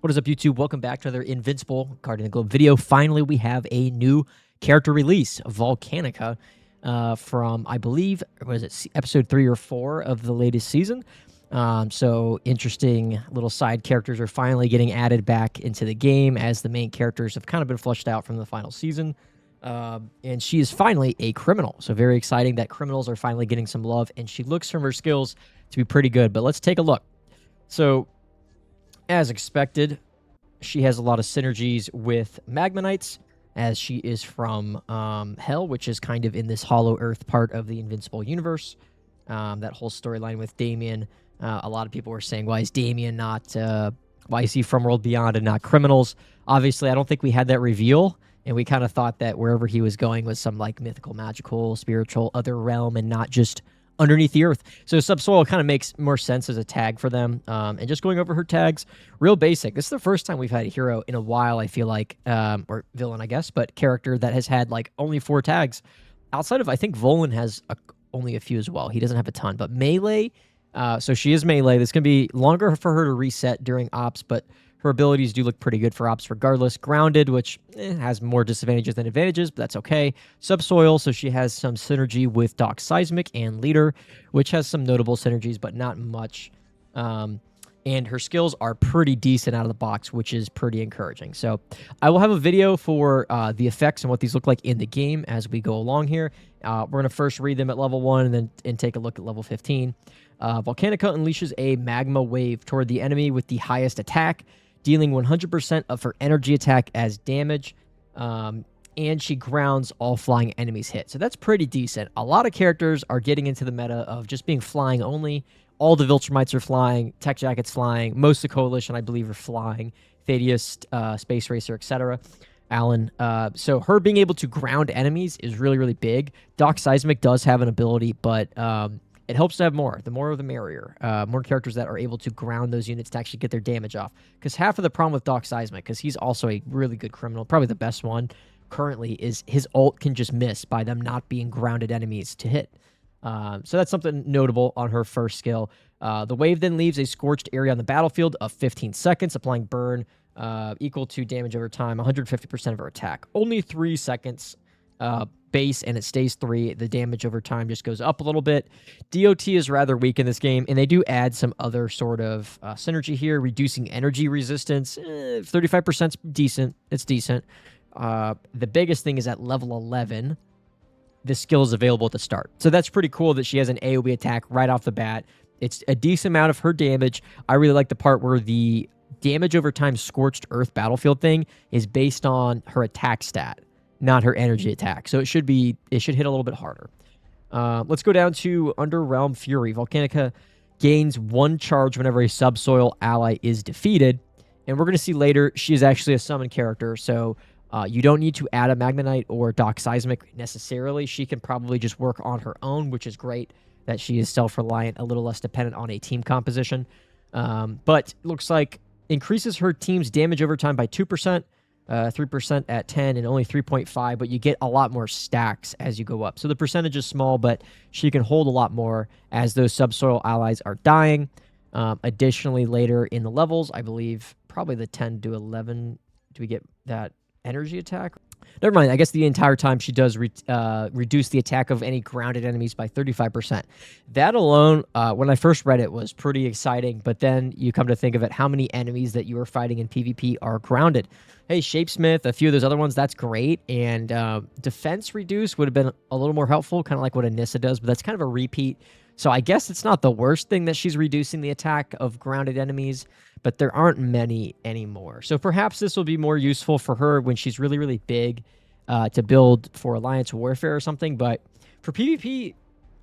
What is up, YouTube? Welcome back to another Invincible Guardian the Globe video. Finally, we have a new character release, Volcanikka, from, I believe, was it episode 3 or 4 of the latest season. So interesting little side characters are finally getting added back into the game as the main characters have kind of been flushed out from the final season. And she is finally a criminal. So very exciting that criminals are finally getting some love, and she looks from her skills to be pretty good. But let's take a look. So, as expected, she has a lot of synergies with Magma Knights, as she is from Hell, which is kind of in this Hollow Earth part of the Invincible universe. That whole storyline with Damien. A lot of people were saying, why is Damien not... why is he from World Beyond and not Criminals? Obviously, I don't think we had that reveal, and we kind of thought that wherever he was going was some like mythical, magical, spiritual, other realm, and not just underneath the earth. So Subsoil kind of makes more sense as a tag for them. And just going over her tags, real basic. This is the first time we've had a hero in a while, I feel like, or villain, I guess, but character that has had like only 4 tags. Outside of, I think Volan has only a few as well. He doesn't have a ton, but melee. So she is melee. This can be longer for her to reset during ops, but her abilities do look pretty good for ops regardless. Grounded, which has more disadvantages than advantages, but that's okay. Subsoil, so she has some synergy with Doc Seismic and Leader, which has some notable synergies, but not much. And her skills are pretty decent out of the box, which is pretty encouraging. So I will have a video for the effects and what these look like in the game as we go along here. We're going to first read them at level 1 and then take a look at level 15. Volcanikka unleashes a magma wave toward the enemy with the highest attack, dealing 100% of her energy attack as damage, and she grounds all flying enemies hit. So that's pretty decent. A lot of characters are getting into the meta of just being flying only. All the Viltrumites are flying, Tech Jacket's flying, most of the Coalition, I believe, are flying, Thaddeus, Space Racer, etc. Alan. So her being able to ground enemies is really, really big. Doc Seismic does have an ability, but it helps to have more. The more the merrier. More characters that are able to ground those units to actually get their damage off. Because half of the problem with Doc Seismic, because he's also a really good criminal, probably the best one currently, is his ult can just miss by them not being grounded enemies to hit. So that's something notable on her first skill. The wave then leaves a scorched area on the battlefield of 15 seconds, applying burn equal to damage over time, 150% of her attack. Only 3 seconds base, and it stays 3. The damage over time just goes up a little bit. DOT is rather weak in this game, and they do add some other sort of synergy here, reducing energy resistance. 35% is decent. It's decent. The biggest thing is at level 11, this skill is available at the start. So that's pretty cool that she has an AoE attack right off the bat. It's a decent amount of her damage. I really like the part where the damage over time scorched earth battlefield thing is based on her attack stat, not her energy attack. So it should hit a little bit harder. Let's go down to Underrealm Fury. Volcanikka gains 1 charge whenever a subsoil ally is defeated. And we're going to see later, she is actually a summon character. So you don't need to add a Magma Knight or Doc Seismic necessarily. She can probably just work on her own, which is great that she is self-reliant, a little less dependent on a team composition. But looks like increases her team's damage over time by 2%. 3% at 10 and only 3.5, but you get a lot more stacks as you go up. So the percentage is small, but she can hold a lot more as those subsoil allies are dying. Additionally, later in the levels, I believe probably the 10 to 11, do we get that energy attack? Never mind. I guess the entire time she does reduce the attack of any grounded enemies by 35%. That alone, when I first read it, was pretty exciting. But then you come to think of it, how many enemies that you are fighting in PvP are grounded? Hey, Shapesmith, a few of those other ones, that's great. And defense reduce would have been a little more helpful, kind of like what Anissa does. But that's kind of a repeat. So I guess it's not the worst thing that she's reducing the attack of grounded enemies, but there aren't many anymore. So perhaps this will be more useful for her when she's really, really big to build for Alliance Warfare or something. But for PvP,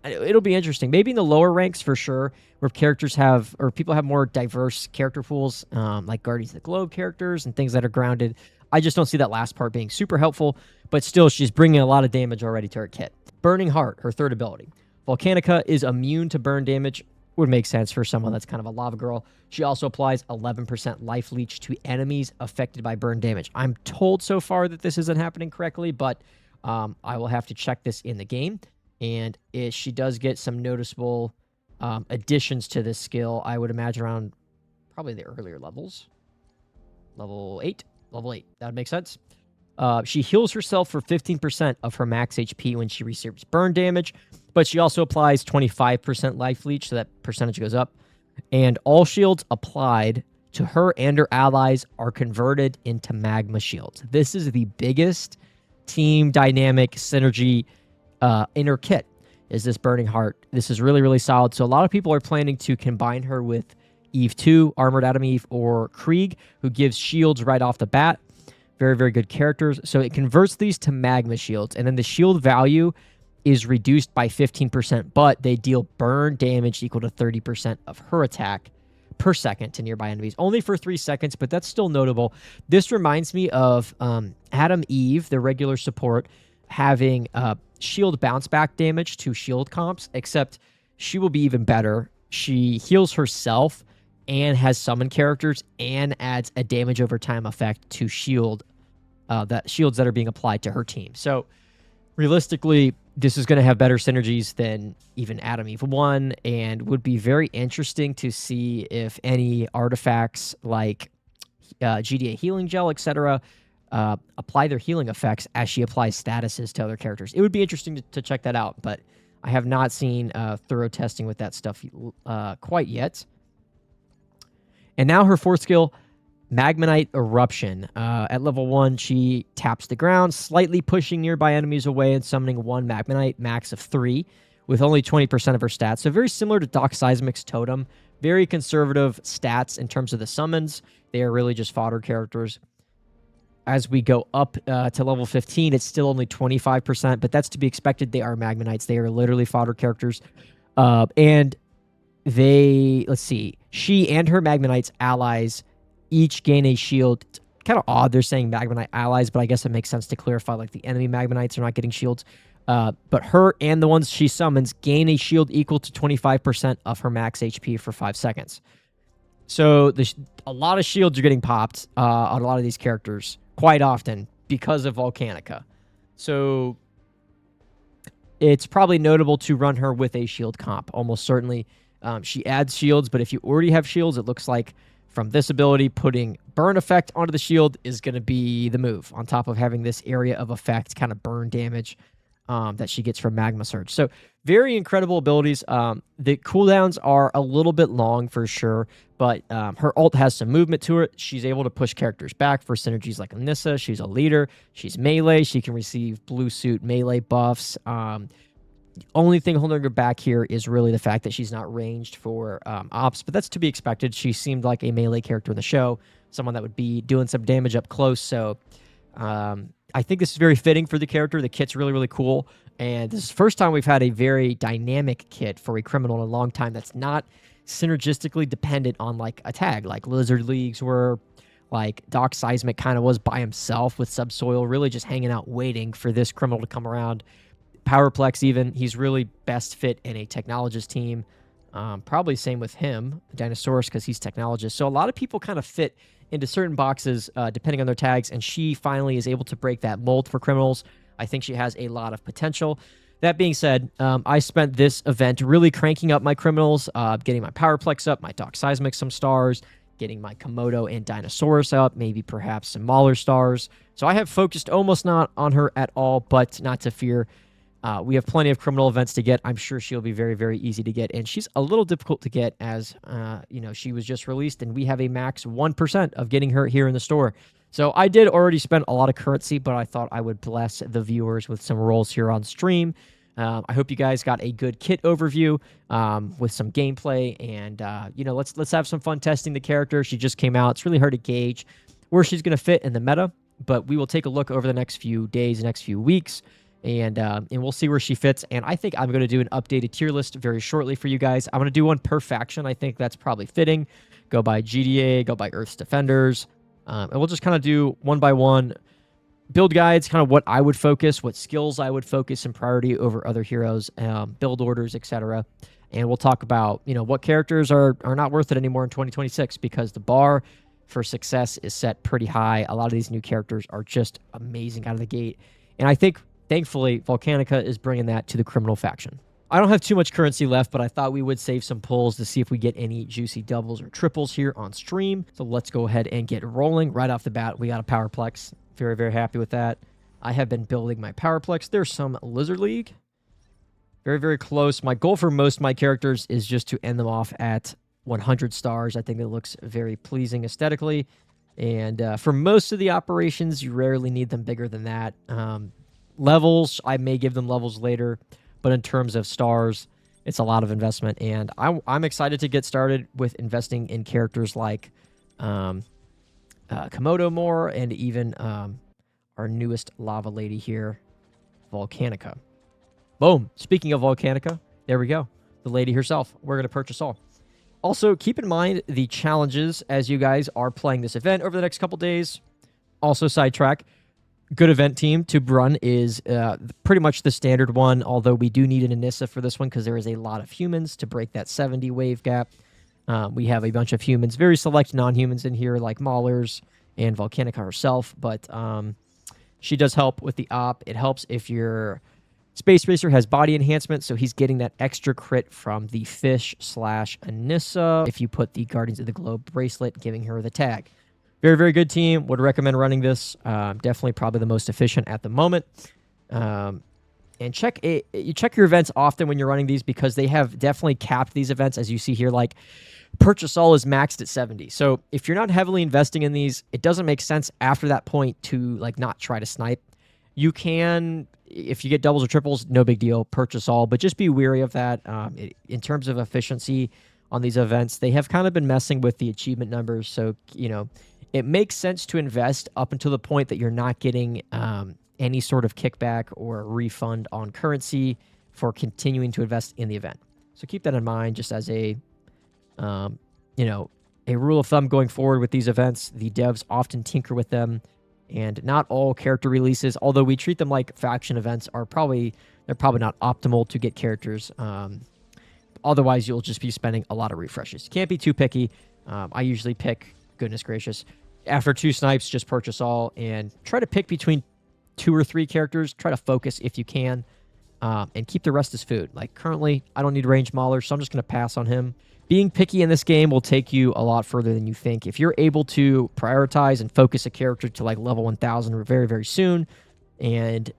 it'll be interesting. Maybe in the lower ranks for sure, where characters have, or people have more diverse character pools, like Guardians of the Globe characters and things that are grounded. I just don't see that last part being super helpful, but still, she's bringing a lot of damage already to her kit. Burning Heart, her third ability. Volcanikka is immune to burn damage. Would make sense for someone that's kind of a lava girl. She also applies 11% life leech to enemies affected by burn damage. I'm told so far that this isn't happening correctly, but I will have to check this in the game. And if she does get some noticeable additions to this skill, I would imagine around probably the earlier levels. Level 8. Level 8. That would make sense. She heals herself for 15% of her max HP when she receives burn damage, but she also applies 25% life leech, so that percentage goes up. And all shields applied to her and her allies are converted into magma shields. This is the biggest team dynamic synergy in her kit, is this Burning Heart. This is really, really solid. So a lot of people are planning to combine her with Eve 2, Armored Adam Eve, or Krieg, who gives shields right off the bat. Very, very good characters. So it converts these to magma shields, and then the shield value is reduced by 15%, but they deal burn damage equal to 30% of her attack per second to nearby enemies, only for 3 seconds, but that's still notable. This reminds me of Adam Eve, the regular support, having shield bounce back damage to shield comps, except she will be even better. She heals herself and has summon characters and adds a damage over time effect to shields that are being applied to her team. So realistically, this is going to have better synergies than even Adam Eve 1, and would be very interesting to see if any artifacts like GDA Healing Gel, etc., apply their healing effects as she applies statuses to other characters. It would be interesting to check that out, but I have not seen thorough testing with that stuff quite yet. And now her fourth skill, Magmanite Eruption. At level 1, she taps the ground, slightly pushing nearby enemies away and summoning 1 Magmanite, max of 3, with only 20% of her stats. So very similar to Doc Seismic's Totem. Very conservative stats in terms of the summons. They are really just fodder characters. As we go up to level 15, it's still only 25%, but that's to be expected. They are Magmanites. They are literally fodder characters. And they, let's see, she and her Magmanites allies each gain a shield. It's kind of odd they're saying Magmanite allies, but I guess it makes sense to clarify, like the enemy Magmanites are not getting shields. But her and the ones she summons gain a shield equal to 25% of her max HP for 5 seconds. So a lot of shields are getting popped on a lot of these characters quite often because of Volcanikka. So it's probably notable to run her with a shield comp, almost certainly. She adds shields, but if you already have shields, it looks like from this ability, putting burn effect onto the shield is going to be the move, on top of having this area of effect kind of burn damage that she gets from Magma Surge. So very incredible abilities. The cooldowns are a little bit long for sure, but her ult has some movement to it. She's able to push characters back for synergies like Anissa. She's a leader. She's melee. She can receive blue suit melee buffs. The only thing holding her back here is really the fact that she's not ranged for ops, but that's to be expected. She seemed like a melee character in the show, someone that would be doing some damage up close. So I think this is very fitting for the character. The kit's really, really cool. And this is the first time we've had a very dynamic kit for a criminal in a long time that's not synergistically dependent on like a tag, like Lizard Leagues were, like Doc Seismic kind of was by himself with Subsoil, really just hanging out waiting for this criminal to come around. Powerplex even, he's really best fit in a technologist team. Probably same with him, Dinosaurus, because he's technologist. So a lot of people kind of fit into certain boxes depending on their tags, and she finally is able to break that mold for criminals. I think she has a lot of potential. That being said, I spent this event really cranking up my criminals, getting my Powerplex up, my Doc Seismic some stars, getting my Komodo and Dinosaurus up, maybe perhaps some Mauler stars. So I have focused almost not on her at all, but not to fear. We have plenty of criminal events to get. I'm sure she'll be very, very easy to get. And she's a little difficult to get as, she was just released, and we have a max 1% of getting her here in the store. So I did already spend a lot of currency, but I thought I would bless the viewers with some rolls here on stream. I hope you guys got a good kit overview with some gameplay. And, let's have some fun testing the character. She just came out. It's really hard to gauge where she's going to fit in the meta, but we will take a look over the next few days, next few weeks. And we'll see where she fits. And I think I'm going to do an updated tier list very shortly for you guys. I'm going to do one per faction. I think that's probably fitting. Go by GDA, go by Earth's Defenders. And we'll just kind of do one by one build guides, kind of what I would focus, what skills I would focus in priority over other heroes, build orders, etc. And we'll talk about, what characters are not worth it anymore in 2026, because the bar for success is set pretty high. A lot of these new characters are just amazing out of the gate. And I think, thankfully, Volcanikka is bringing that to the criminal faction. I don't have too much currency left, but I thought we would save some pulls to see if we get any juicy doubles or triples here on stream. So let's go ahead and get rolling. Right off the bat, we got a Powerplex. Very, very happy with that. I have been building my Powerplex. There's some Lizard League. Very, very close. My goal for most of my characters is just to end them off at 100 stars. I think it looks very pleasing aesthetically. And for most of the operations, you rarely need them bigger than that. Levels, I may give them levels later. But in terms of stars, it's a lot of investment. And I'm excited to get started with investing in characters like Komodo more, and even our newest lava lady here, Volcanikka. Boom. Speaking of Volcanikka, there we go. The lady herself. We're going to purchase all. Also, keep in mind the challenges as you guys are playing this event over the next couple days. Also, sidetrack. Good event team to run is pretty much the standard one, although we do need an Anissa for this one because there is a lot of humans to break that 70 wave gap. We have a bunch of humans, very select non-humans in here like Maulers and Volcanikka herself, but she does help with the op. It helps if your Space Racer has body enhancement, so he's getting that extra crit from the fish/Anissa if you put the Guardians of the Globe bracelet, giving her the tag. Very, very good team. Would recommend running this. Definitely probably the most efficient at the moment. And you check your events often when you're running these because they have definitely capped these events. As you see here, like purchase all is maxed at 70. So if you're not heavily investing in these, it doesn't make sense after that point to like not try to snipe. You can, if you get doubles or triples, no big deal, purchase all, but just be wary of that. In terms of efficiency on these events, they have kind of been messing with the achievement numbers. So, you know, it makes sense to invest up until the point that you're not getting any sort of kickback or refund on currency for continuing to invest in the event. So keep that in mind just as a, you know, a rule of thumb going forward with these events. The devs often tinker with them, and not all character releases, although we treat them like faction events, they're probably not optimal to get characters. Otherwise, you'll just be spending a lot of refreshes. You can't be too picky. I usually pick, goodness gracious, after 2 snipes, just purchase all and try to pick between 2 or 3 characters. Try to focus if you can, and keep the rest as food. Like currently, I don't need range Mauler, so I'm just going to pass on him. Being picky in this game will take you a lot further than you think. If you're able to prioritize and focus a character to like level 1000 very, very soon, and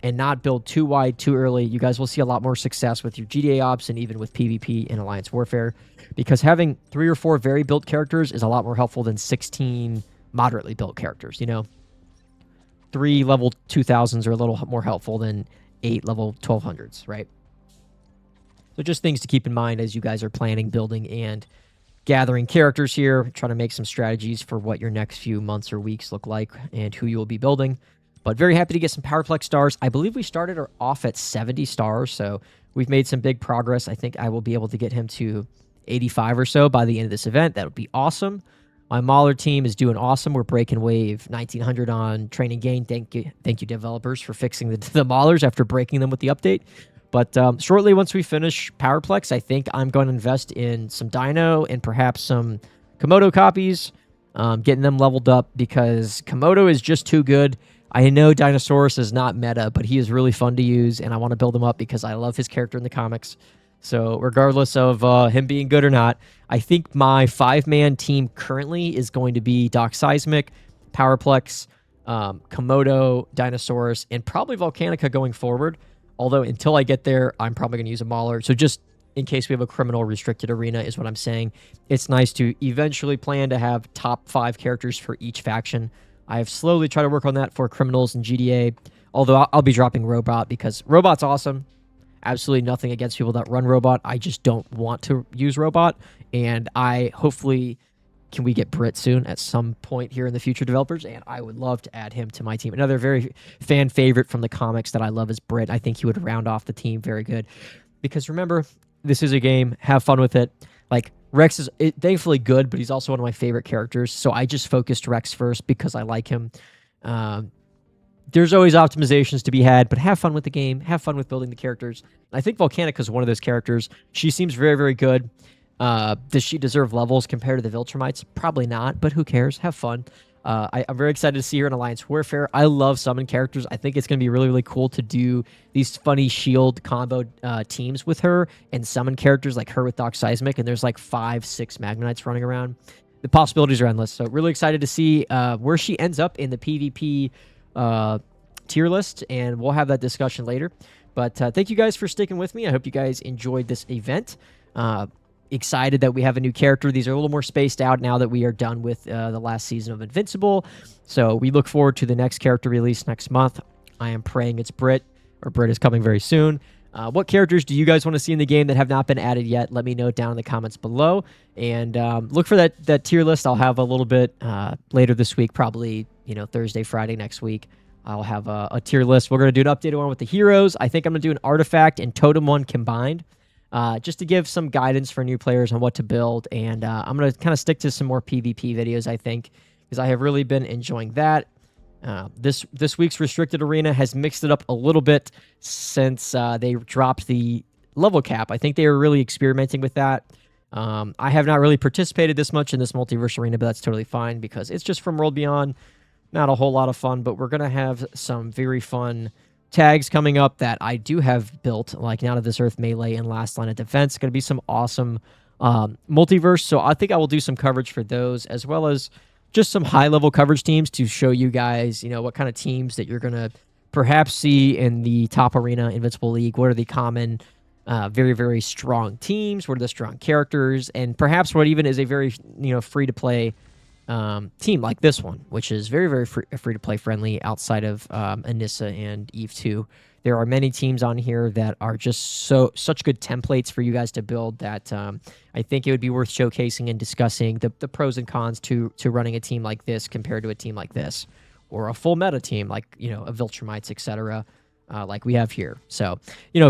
not build too wide too early, you guys will see a lot more success with your GTA ops and even with PvP and Alliance Warfare, because having 3 or 4 very built characters is a lot more helpful than 16 moderately built characters. You know, 3 level 2000s are a little more helpful than 8 level 1200s, right? So just things to keep in mind as you guys are planning, building, and gathering characters here. Try to make some strategies for what your next few months or weeks look like and who you will be building. But very happy to get some Powerplex stars. I believe we started off at 70 stars, so we've made some big progress. I think I will be able to get him to 85 or so by the end of this event. That would be awesome. My Mauler team is doing awesome. We're breaking wave 1900 on Training Gain. Thank you developers, for fixing the Maulers after breaking them with the update. But shortly, once we finish Powerplex, I think I'm going to invest in some Dino and perhaps some Komodo copies, getting them leveled up, because Komodo is just too good. I know Dinosaurus is not meta, but he is really fun to use, and I want to build him up because I love his character in the comics. So regardless of him being good or not, I think my 5-man team currently is going to be Doc Seismic, Powerplex, Komodo, Dinosaurus, and probably Volcanikka going forward. Although until I get there, I'm probably going to use a Mauler. So just in case we have a criminal restricted arena is what I'm saying. It's nice to eventually plan to have top 5 characters for each faction. I have slowly tried to work on that for criminals and GDA. Although I'll be dropping Robot because Robot's awesome. Absolutely nothing against people that run Robot. I just don't want to use Robot. And hopefully, can we get Brit soon at some point here in the future, developers? And I would love to add him to my team. Another very fan favorite from the comics that I love is Brit. I think he would round off the team very good. Because remember, this is a game. Have fun with it. Like, Rex is thankfully good, but he's also one of my favorite characters. So I just focused Rex first because I like him. There's always optimizations to be had, but have fun with the game. Have fun with building the characters. I think Volcanikka is one of those characters. She seems very, very good. Does she deserve levels compared to the Viltrumites? Probably not, but who cares? Have fun. I'm very excited to see her in Alliance Warfare. I love summon characters. I think it's going to be really, really cool to do these funny shield combo teams with her and summon characters like her with Doc Seismic, and there's like 5-6 Magnetites running around. The possibilities are endless. So really excited to see where she ends up in the PvP tier list, and we'll have that discussion later. But thank you guys for sticking with me. I hope you guys enjoyed this event. Excited that we have a new character. These are a little more spaced out now that we are done with the last season of Invincible. So we look forward to the next character release next month. I am praying it's Brit, or Brit is coming very soon. What characters do you guys want to see in the game that have not been added yet? Let me know down in the comments below. And look for that tier list. I'll have a little bit later this week, probably Thursday, Friday next week. I'll have a tier list. We're going to do an updated one with the heroes. I think I'm going to do an artifact and totem one combined. Just to give some guidance for new players on what to build. And I'm going to kind of stick to some more PvP videos, I think, because I have really been enjoying that. This week's Restricted Arena has mixed it up a little bit since they dropped the level cap. I think they were really experimenting with that. I have not really participated this much in this Multiverse Arena, but that's totally fine because it's just from World Beyond. Not a whole lot of fun, but we're going to have some very fun tags coming up that I do have built, like Now to This Earth, Melee, and Last Line of Defense. It's going to be some awesome multiverse, so I think I will do some coverage for those, as well as just some high-level coverage teams to show you guys, what kind of teams that you're going to perhaps see in the top arena Invincible League. What are the common, very, very strong teams? What are the strong characters? And perhaps what even is a very, free-to-play team like this one, which is very, very free-to-play friendly outside of Anissa and Eve 2. There are many teams on here that are just such good templates for you guys to build that I think it would be worth showcasing and discussing the pros and cons to running a team like this compared to a team like this, or a full meta team like, a Viltrumites, etc., like we have here. So,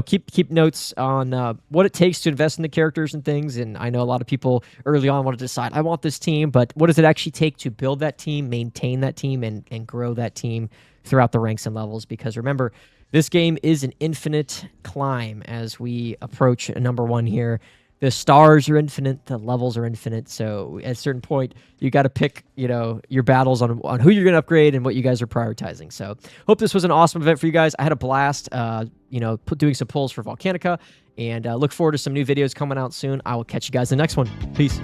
keep notes on what it takes to invest in the characters and things. And I know a lot of people early on want to decide, I want this team, but what does it actually take to build that team, maintain that team, and grow that team throughout the ranks and levels? Because remember, this game is an infinite climb as we approach a number 1 here. The stars are infinite, the levels are infinite. So at a certain point, you got to pick, your battles on who you're going to upgrade and what you guys are prioritizing. So hope this was an awesome event for you guys. I had a blast, doing some polls for Volcanikka, and look forward to some new videos coming out soon. I will catch you guys in the next one. Peace.